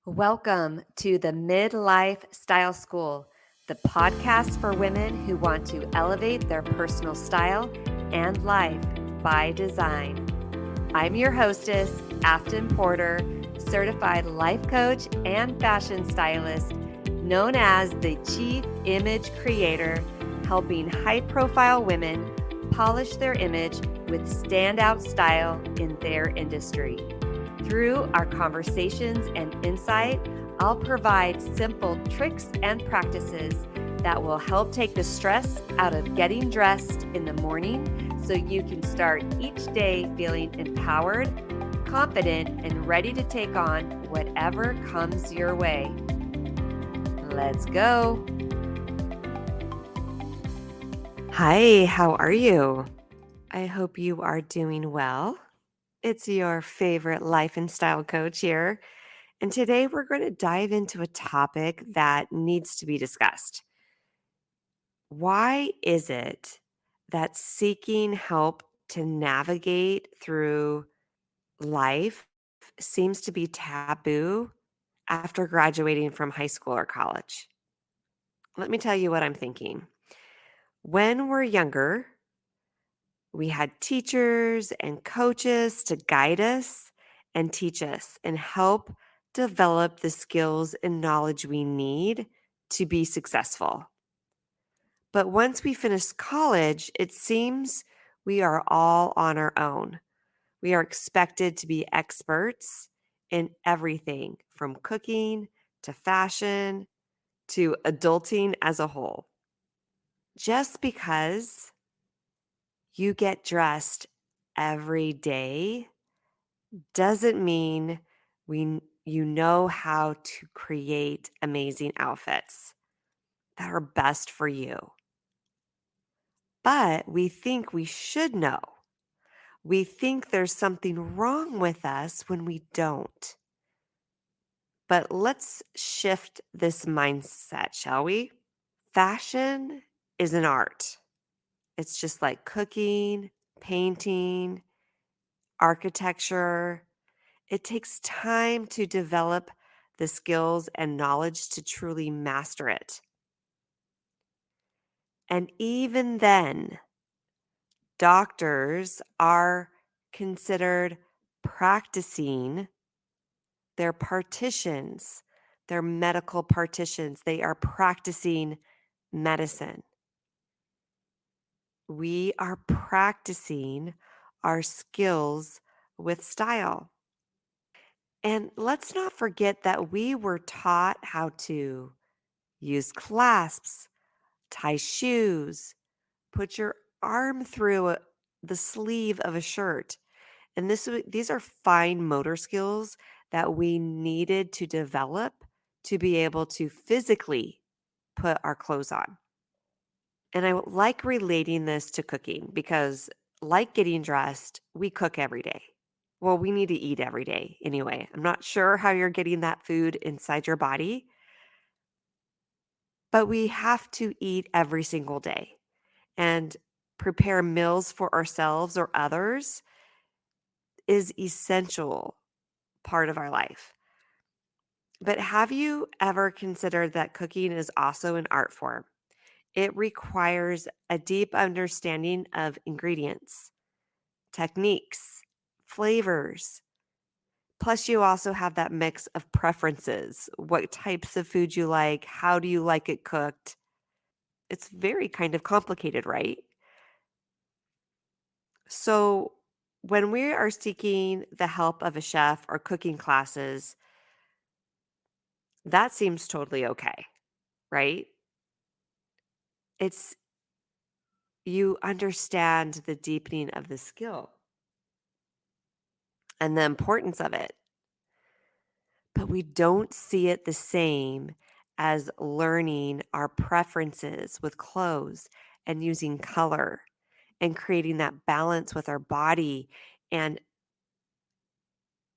Welcome to the Midlife Style School, the podcast for women who want to elevate their personal style and life by design. I'm your hostess, Afton Porter, certified life coach and fashion stylist, known as the Chief Image Creator, helping high-profile women polish their image with standout style in their industry. Through our conversations and insight, I'll provide simple tricks and practices that will help take the stress out of getting dressed in the morning so you can start each day feeling empowered, confident, and ready to take on whatever comes your way. Let's go. Hi, how are you? I hope you are doing well. It's your favorite life and style coach here. And today we're going to dive into a topic that needs to be discussed. Why is it that seeking help to navigate through life seems to be taboo after graduating from high school or college? Let me tell you what I'm thinking. When we're younger, we had teachers and coaches to guide us and teach us and help develop the skills and knowledge we need to be successful. But once we finish college, it seems we are all on our own. We are expected to be experts in everything from cooking to fashion to adulting as a whole. Just because you get dressed every day doesn't mean you know how to create amazing outfits that are best for you. But we think we should know. We think there's something wrong with us when we don't. But let's shift this mindset, shall we? Fashion is an art. It's just like cooking, painting, architecture. It takes time to develop the skills and knowledge to truly master it. And even then, doctors are considered practicing their partitions, their medical partitions. They are practicing medicine. We are practicing our skills with style. And let's not forget that we were taught how to use clasps, tie shoes, put your arm through the sleeve of a shirt. And these are fine motor skills that we needed to develop to be able to physically put our clothes on. And I like relating this to cooking because, like getting dressed, we cook every day. Well, we need to eat every day anyway. I'm not sure how you're getting that food inside your body, but we have to eat every single day. And prepare meals for ourselves or others is essential part of our life. But have you ever considered that cooking is also an art form? It requires a deep understanding of ingredients, techniques, flavors. Plus, you also have that mix of preferences. What types of food you like? How do you like it cooked? It's very kind of complicated, right? So, when we are seeking the help of a chef or cooking classes, that seems totally okay, right? It's you understand the deepening of the skill and the importance of it, but we don't see it the same as learning our preferences with clothes and using color and creating that balance with our body and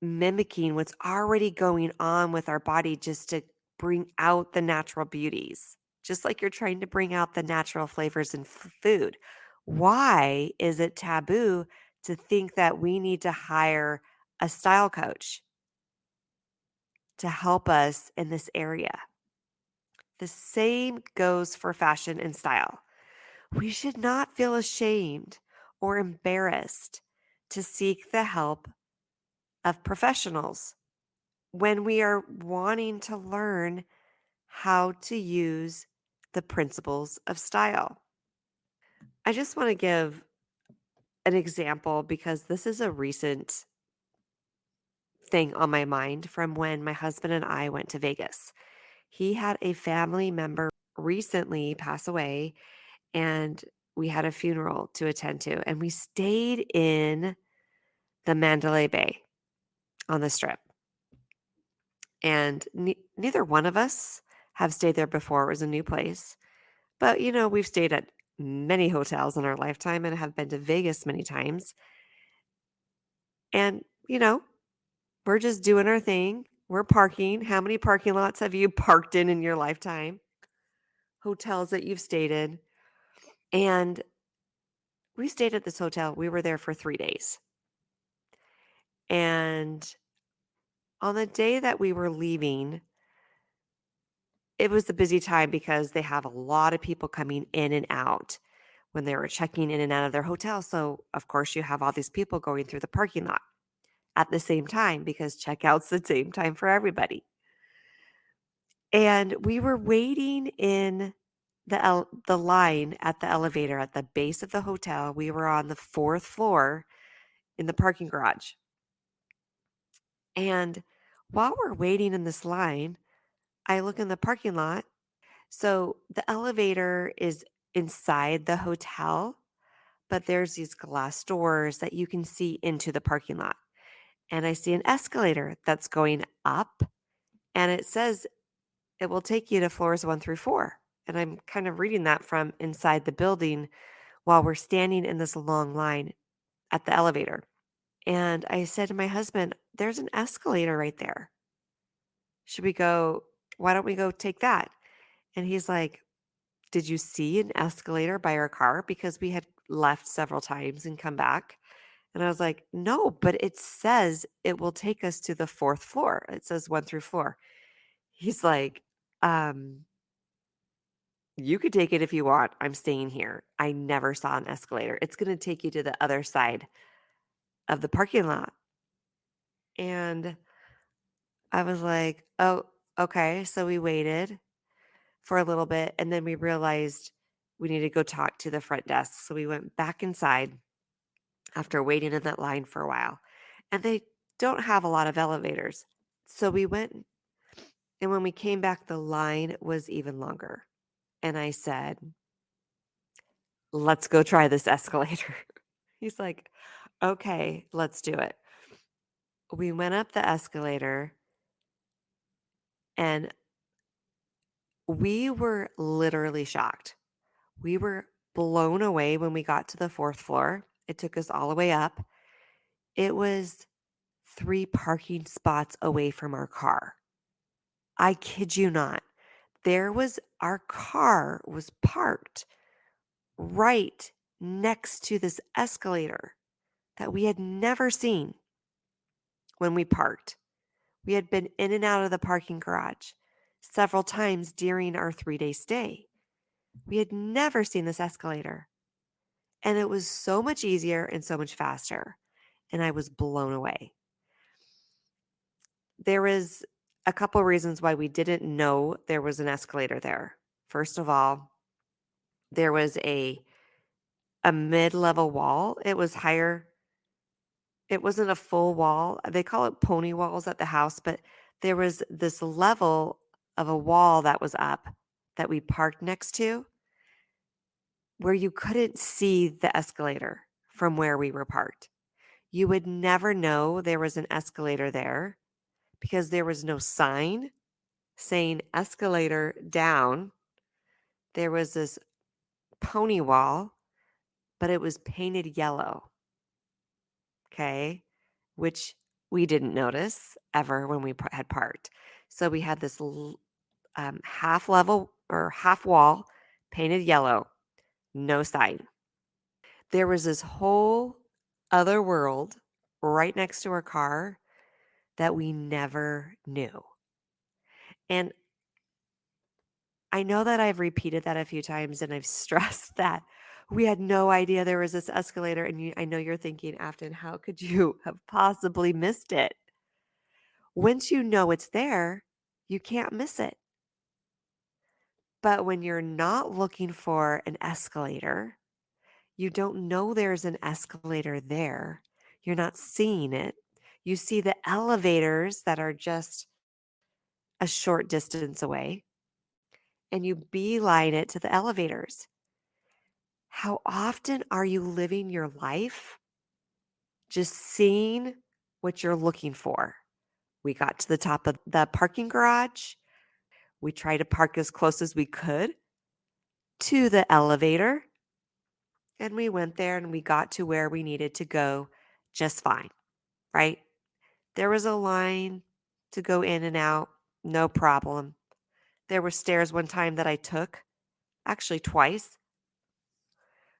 mimicking what's already going on with our body just to bring out the natural beauties, just like you're trying to bring out the natural flavors in food. Why is it taboo to think that we need to hire a style coach to help us in this area. The same goes for fashion and style. We should not feel ashamed or embarrassed to seek the help of professionals when we are wanting to learn how to use the principles of style. I just want to give an example because this is a recent thing on my mind from when my husband and I went to Vegas. He had a family member recently pass away, and we had a funeral to attend to, and we stayed in the Mandalay Bay on the strip. And neither one of us have stayed there before. It was a new place. But, we've stayed at many hotels in our lifetime and have been to Vegas many times. And, we're just doing our thing. We're parking. How many parking lots have you parked in your lifetime? Hotels that you've stayed in. And we stayed at this hotel. We were there for 3 days. And on the day that we were leaving, it was a busy time because they have a lot of people coming in and out when they were checking in and out of their hotel. So, of course, you have all these people going through the parking lot at the same time because checkout's the same time for everybody. And we were waiting in the line at the elevator at the base of the hotel. We were on the fourth floor in the parking garage. And while we're waiting in this line, I look in the parking lot. So the elevator is inside the hotel, but there's these glass doors that you can see into the parking lot. And I see an escalator that's going up, and it says it will take you to floors 1 through 4. And I'm kind of reading that from inside the building while we're standing in this long line at the elevator. And I said to my husband, there's an escalator right there. Should we go? Why don't we go take that? And he's like, did you see an escalator by our car? Because we had left several times and come back. And I was like, no, but it says it will take us to the fourth floor. It says 1 through 4. He's like, you could take it if you want. I'm staying here. I never saw an escalator. It's going to take you to the other side of the parking lot. And I was like, oh, okay. So we waited for a little bit, and then we realized we needed to go talk to the front desk. So we went back inside after waiting in that line for a while. And they don't have a lot of elevators. So we went, and when we came back, the line was even longer. And I said, let's go try this escalator. He's like, okay, let's do it. We went up the escalator, and we were literally shocked. We were blown away when we got to the fourth floor. It took us all the way up. It was 3 parking spots away from our car. I kid you not. Our car was parked right next to this escalator that we had never seen when we parked. We had been in and out of the parking garage several times during our 3-day stay. We had never seen this escalator. And it was so much easier and so much faster. And I was blown away. There was a couple reasons why we didn't know there was an escalator there. First of all, there was a mid-level wall. It was higher. It wasn't a full wall. They call it pony walls at the house, but there was this level of a wall that was up that we parked next to where you couldn't see the escalator from where we were parked. You would never know there was an escalator there because there was no sign saying escalator down. There was this pony wall, but it was painted yellow. Okay. Which we didn't notice ever when we had parked. So we had this half level or half wall painted yellow, no sign. There was this whole other world right next to our car that we never knew. And I know that I've repeated that a few times and I've stressed that we had no idea there was this escalator. And I know you're thinking, Afton, how could you have possibly missed it? Once you know it's there, you can't miss it. But when you're not looking for an escalator, you don't know there's an escalator there. You're not seeing it. You see the elevators that are just a short distance away and you beeline it to the elevators. How often are you living your life just seeing what you're looking for? We got to the top of the parking garage. We tried to park as close as we could to the elevator. And we went there and we got to where we needed to go just fine, right? There was a line to go in and out, no problem. There were stairs one time that I took, actually twice,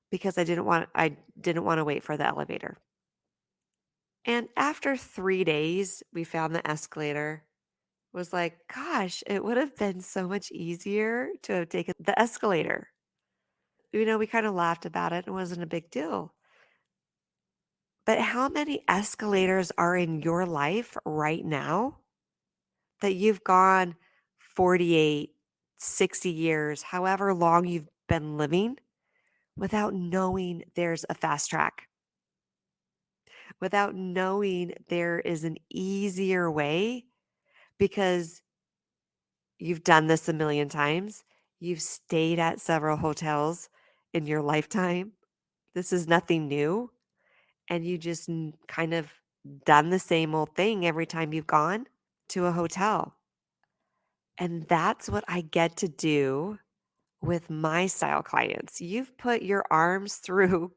because I didn't want to wait for the elevator. And after 3 days, we found the escalator. Was like, gosh, it would have been so much easier to have taken the escalator. We kind of laughed about it. It wasn't a big deal. But how many escalators are in your life right now that you've gone 48, 60 years, however long you've been living, without knowing there's a fast track, without knowing there is an easier way because you've done this a million times. You've stayed at several hotels in your lifetime. This is nothing new. And you just kind of done the same old thing every time you've gone to a hotel. And that's what I get to do with my style clients. You've put your arms through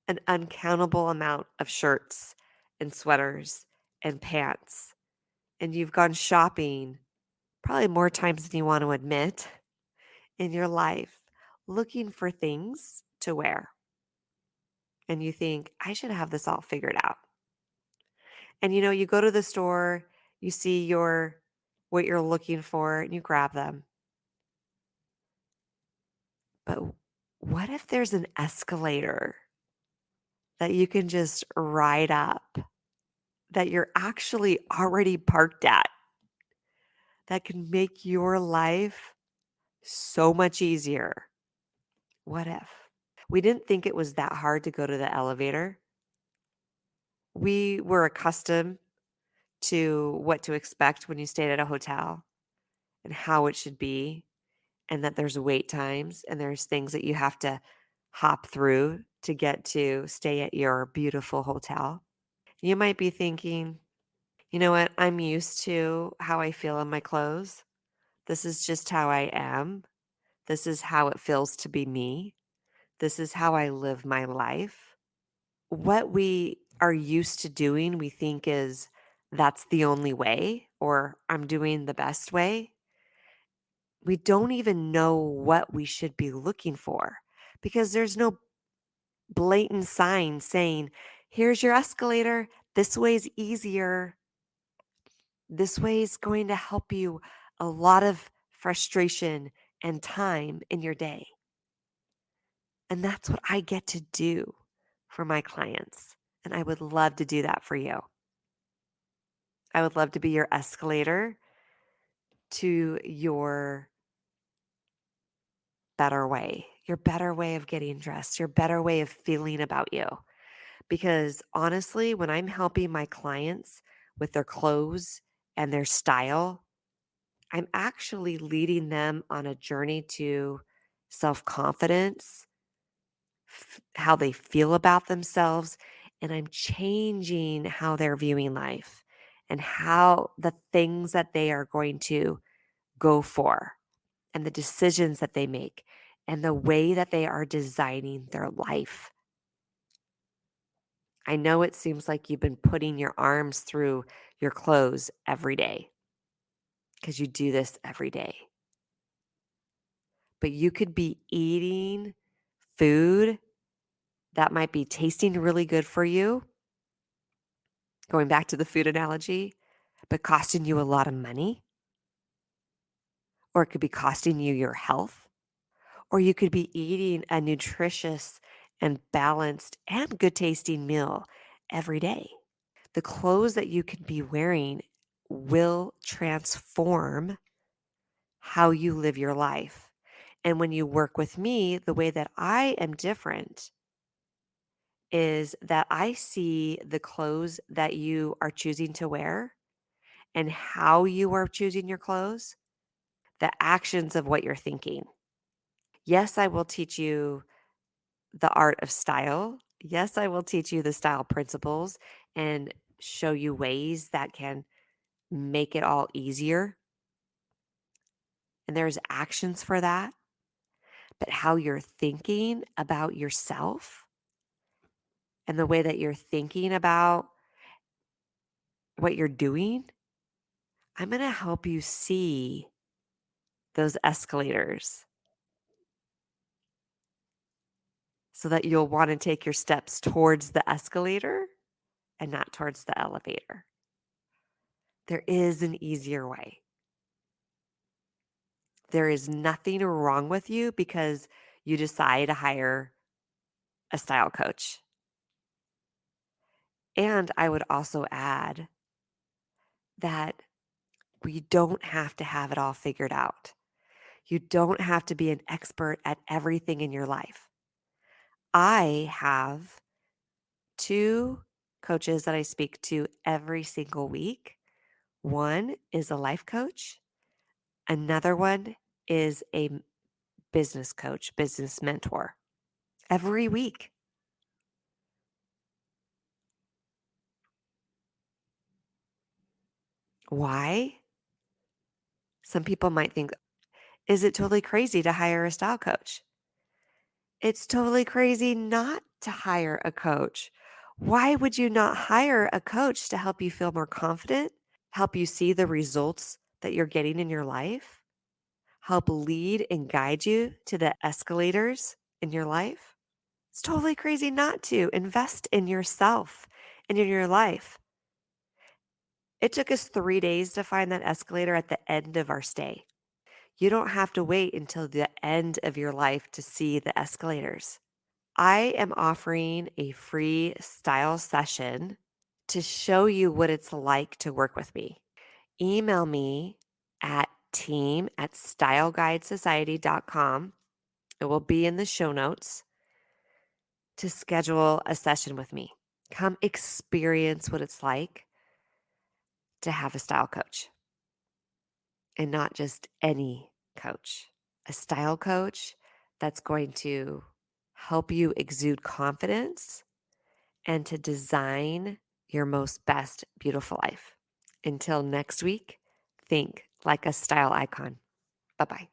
an uncountable amount of shirts and sweaters and pants, and you've gone shopping probably more times than you want to admit in your life looking for things to wear. And you think, I should have this all figured out. And you go to the store, you see what you're looking for, and you grab them. But what if there's an escalator that you can just ride up that you're actually already parked at that can make your life so much easier? What if? We didn't think it was that hard to go to the elevator. We were accustomed to what to expect when you stayed at a hotel and how it should be, and that there's wait times and there's things that you have to hop through to get to stay at your beautiful hotel. You might be thinking, you know what? I'm used to how I feel in my clothes. This is just how I am. This is how it feels to be me. This is how I live my life. What we are used to doing, we think is that's the only way, or I'm doing the best way. We don't even know what we should be looking for because there's no blatant sign saying, here's your escalator. This way is easier. This way is going to help you a lot of frustration and time in your day. And that's what I get to do for my clients. And I would love to do that for you. I would love to be your escalator to your better way of getting dressed, your better way of feeling about you. Because honestly, when I'm helping my clients with their clothes and their style, I'm actually leading them on a journey to self confidence, how they feel about themselves, and I'm changing how they're viewing life and how the things that they are going to go for and the decisions that they make and the way that they are designing their life. I know it seems like you've been putting your arms through your clothes every day because you do this every day. But you could be eating food that might be tasting really good for you, going back to the food analogy, but costing you a lot of money. or it could be costing you your health, or you could be eating a nutritious and balanced and good tasting meal every day. The clothes that you can be wearing will transform how you live your life. And when you work with me, the way that I am different is that I see the clothes that you are choosing to wear and how you are choosing your clothes, the actions of what you're thinking. Yes, I will teach you the art of style. Yes, I will teach you the style principles and show you ways that can make it all easier. And there's actions for that. But how you're thinking about yourself and the way that you're thinking about what you're doing, I'm going to help you see those escalators so that you'll want to take your steps towards the escalator and not towards the elevator. There is an easier way. There is nothing wrong with you because you decide to hire a style coach. And I would also add that we don't have to have it all figured out. You don't have to be an expert at everything in your life. I have two coaches that I speak to every single week. One is a life coach, another one is a business coach, business mentor every week. Why? Some people might think, is it totally crazy to hire a style coach? It's totally crazy not to hire a coach. Why would you not hire a coach to help you feel more confident, help you see the results that you're getting in your life, help lead and guide you to the escalators in your life? It's totally crazy not to invest in yourself and in your life. It took us 3 days to find that escalator at the end of our stay. You don't have to wait until the end of your life to see the escalators. I am offering a free style session to show you what it's like to work with me. Email me at team@styleguidesociety.com. It will be in the show notes to schedule a session with me. Come experience what it's like to have a style coach and not just any coach. A style coach that's going to help you exude confidence and to design your most best beautiful life. Until next week, think like a style icon. Bye bye.